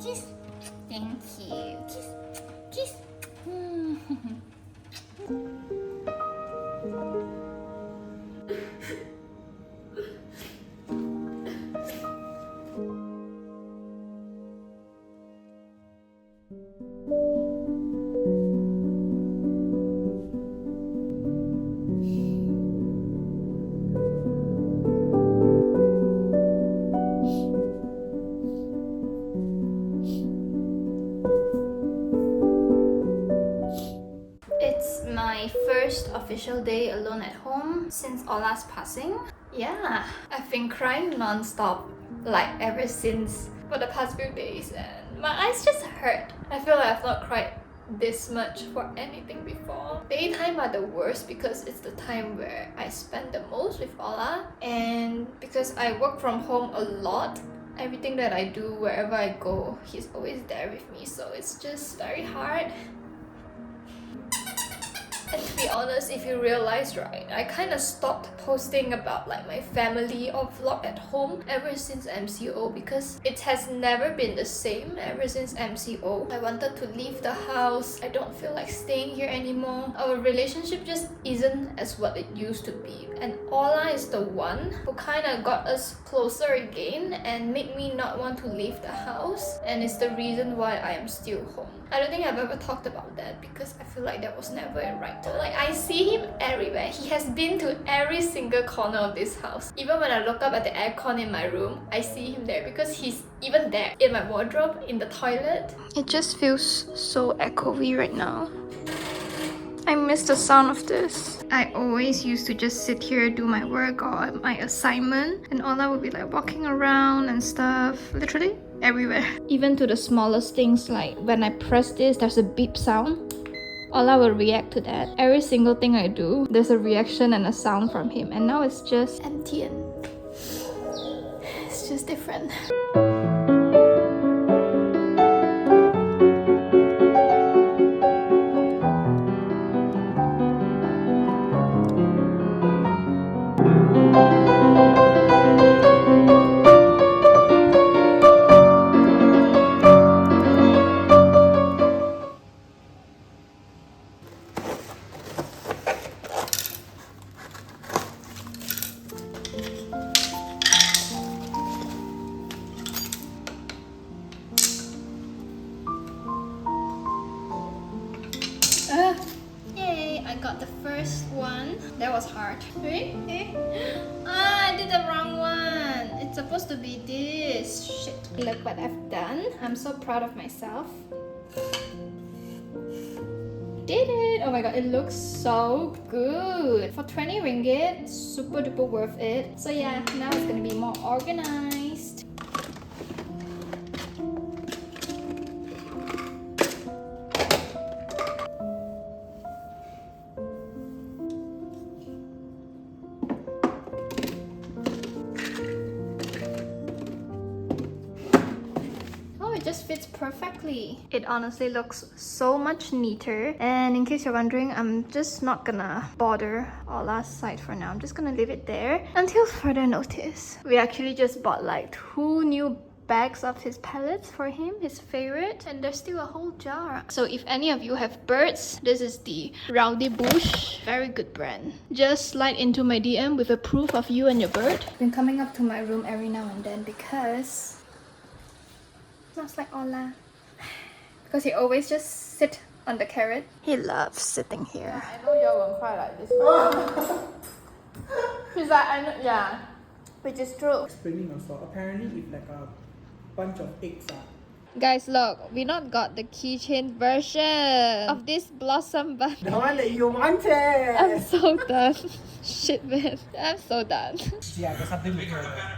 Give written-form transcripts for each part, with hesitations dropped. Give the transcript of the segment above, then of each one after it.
Kiss. Thank you. Kiss. Kiss. It's my first official day alone at home since Ola's passing. Yeah, I've been crying non-stop like ever since for the past few days, and my eyes just hurt. I feel like I've not cried this much for anything before. Daytime are the worst because it's the time where I spend the most with Ola, and because I work from home a lot, everything that I do wherever I go, he's always there with me, so it's just very hard. And to be honest, if you realize, right, I kind of stopped posting about like my family or vlog at home ever since MCO because it has never been the same ever since MCO. I wanted to leave the house. I don't feel like staying here anymore. Our relationship just isn't as what it used to be. And Ola is the one who kind of got us closer again and made me not want to leave the house. And it's the reason why I am still home. I don't think I've ever talked about that because I feel like that was never a right time. Like, I see him everywhere. He has been to every single corner of this house. Even when I look up at the aircon in my room, I see him there because he's even there in my wardrobe, in the toilet. It just feels so echoey right now. I miss the sound of this. I always used to just sit here, do my work or my assignment, and Ola would be like walking around and stuff, literally everywhere. Even to the smallest things, like when I press this, there's a beep sound. Ola will react to that. Every single thing I do, there's a reaction and a sound from him, and now it's just empty and it's just different. Yay, I got the first one. That was hard. I did the wrong one. It's supposed to be this. Shit. Look what I've done. I'm so proud of myself. Did it! Oh my god, it looks so good. For 20 ringgit, super duper worth it. So yeah, now it's gonna be more organized. It just fits perfectly. It honestly looks so much neater, and in case you're wondering, I'm just not gonna bother Ola's side for now. I'm just gonna leave it there until further notice. We actually just bought like 2 new bags of his pellets for him, his favorite, and there's still a whole jar. So if any of you have birds, this is the Rowdy Bush, very good brand. Just slide into my DM with a proof of you and your bird. I've been coming up to my room every now and then because smells like Ola. Because he always just sit on the carrot. He loves sitting here. I know y'all won't cry like this. He's like, I know, yeah. Which is true. Explaining also, apparently if like a bunch of eggs are Guys, look, we not got the keychain version of this blossom bun. the one that you wanted. I'm so done. Shit, man. I'm so done. Yeah, there's something with her.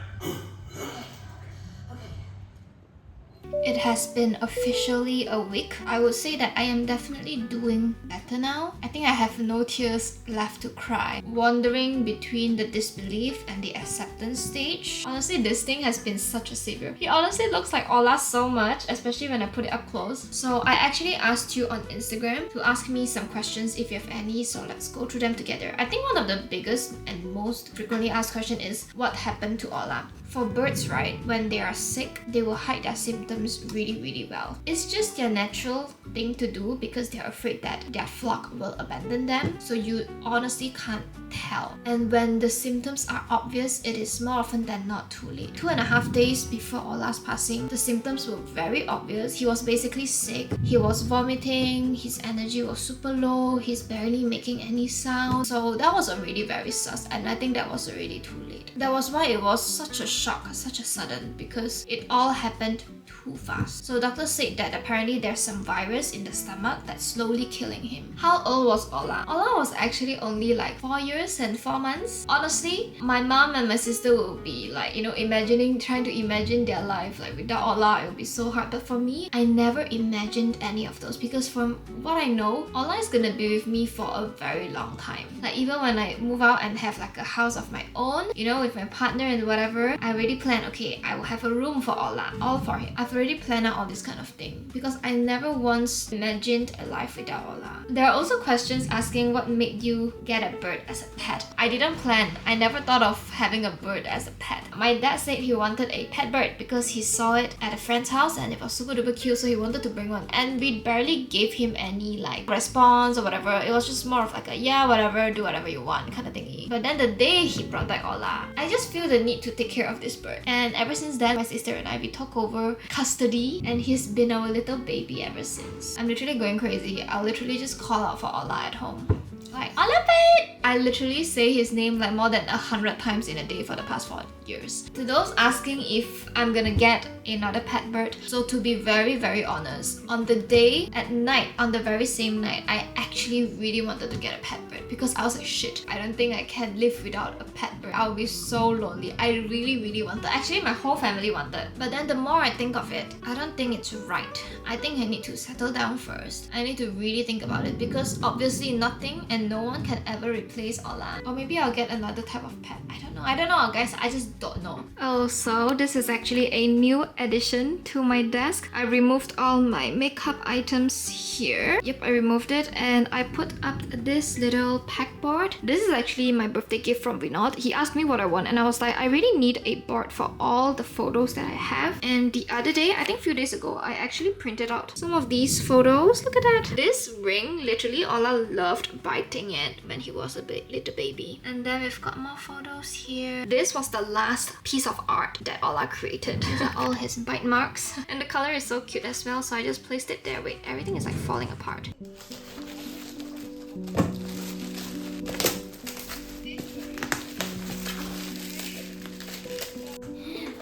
It has been officially a week. I would say that I am definitely doing better now. I think I have no tears left to cry. Wandering between the disbelief and the acceptance stage. Honestly, this thing has been such a savior. He honestly looks like Ola so much, especially when I put it up close. So I actually asked you on Instagram to ask me some questions if you have any, so let's go through them together. I think one of the biggest and most frequently asked question is, what happened to Ola? For birds, right, when they are sick, they will hide their symptoms really, really well. It's just their natural thing to do because they're afraid that their flock will abandon them. So you honestly can't tell. And when the symptoms are obvious, it is more often than not too late. 2.5 days before Ola's passing, the symptoms were very obvious. He was basically sick. He was vomiting. His energy was super low. He's barely making any sound. So that was already very sus, and I think that was already too late. That was why it was such a shock, such a sudden, because it all happened too fast. So doctors said that apparently there's some virus in the stomach that's slowly killing him. How old was Ola? Ola was actually only like 4 years and 4 months. Honestly, my mom and my sister will be like, trying to imagine their life like without Ola. It would be so hard. But for me, I never imagined any of those, because from what I know, Ola is gonna be with me for a very long time. Like even when I move out and have like a house of my own, with my partner and whatever, I already plan, okay, I will have a room for Ola, all for him. I've already planned out all this kind of thing because I never once imagined a life without Ola. There are also questions asking what made you get a bird as a pet. I didn't plan. I never thought of having a bird as a pet. My dad said he wanted a pet bird because he saw it at a friend's house and it was super duper cute, so he wanted to bring one. And we barely gave him any like response or whatever. It was just more of like a yeah, whatever, do whatever you want kind of thingy. But then the day he brought back Ola, I just feel the need to take care of this bird. And ever since then, my sister and I, we talk over custody, and he's been our little baby ever since. I'm literally going crazy. I'll literally just call out for Ola at home. Like, Ola pet! I literally say his name like more than 100 times in a day for the past 4 years. To those asking if I'm gonna get another pet bird, so to be very, very honest, on the day, at night, on the very same night, I actually really wanted to get a pet bird because I was like, shit, I don't think I can live without a pet bird. I'll be so lonely. I really, really wanted. Actually, my whole family wanted. But then the more I think of it, I don't think it's right. I think I need to settle down first. I need to really think about it because obviously nothing and no one can ever replace Ola. Or maybe I'll get another type of pet. I don't know guys, I just don't know. Oh, so this is actually a new addition to my desk. I removed all my makeup items here. Yep, I removed it and I put up this little packboard. This is actually my birthday gift from Vinod. He asked me what I want and I was like, I really need a board for all the photos that I have. And the other day, I think a few days ago, I actually printed out some of these photos. Look at that. This ring, literally Ola loved biting it when he was a little baby. And then we've got more photos here. This was the last piece of art that Ola created. These are all his bite marks. And the color is so cute as well, so I just placed it there. Wait, everything is like falling apart.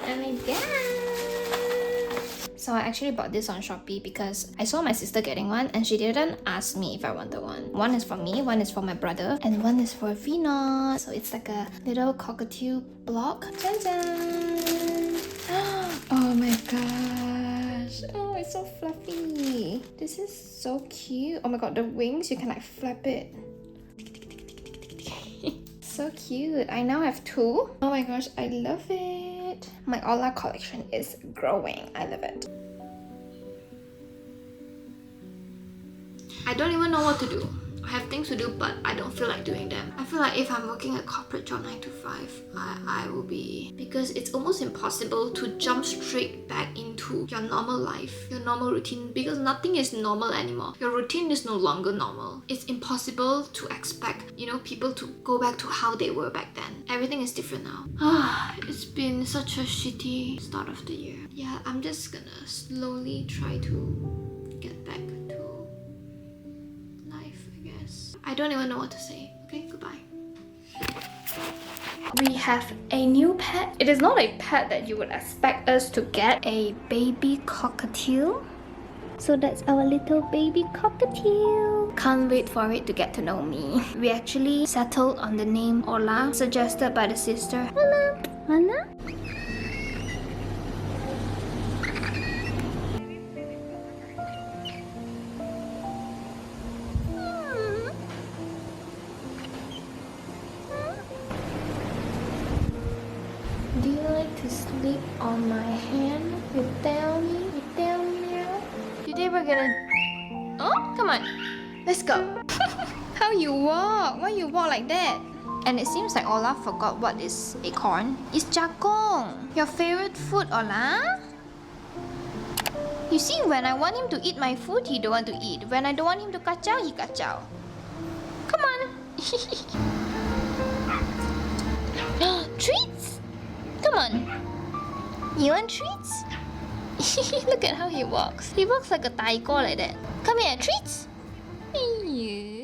Oh my god! So I actually bought this on Shopee because I saw my sister getting one and she didn't ask me if I wanted one. One is for me, one is for my brother, and one is for Vinod. So it's like a little cockatiel block. Dun-dun! Oh my gosh! Oh, it's so fluffy. This is so cute. Oh my god, the wings, you can like flap it. So cute. I now have 2. Oh my gosh, I love it. My Ola collection is growing. I love it. I don't even know what to do. I have things to do, but I don't feel like doing them. I feel like if I'm working a corporate job 9 to 5, I will be... Because it's almost impossible to jump straight back into your normal life, your normal routine, because nothing is normal anymore. Your routine is no longer normal. It's impossible to expect, people to go back to how they were back then. Everything is different now. It's been such a shitty start of the year. Yeah, I'm just gonna slowly try to get back to life, I guess. I don't even know what to say. Okay, goodbye. We have a new pet. It is not a pet that you would expect us to get. A baby cockatiel. So that's our little baby cockatiel. Can't wait for it to get to know me. We actually settled on the name Ola, suggested by the sister. Ola. Ola? Do you like to sleep on my hand? You tell me now? Today we're gonna... Oh, come on. Let's go. How you walk? Why you walk like that? And it seems like Olaf forgot what is acorn. It's jakong, your favorite food, Olaf. You see, when I want him to eat my food, he don't want to eat. When I don't want him to kacau, he kacau. Come on. Treats? Come on. You want treats? Look at how he walks. He walks like a tiger like that. Come here, treats. Yeah.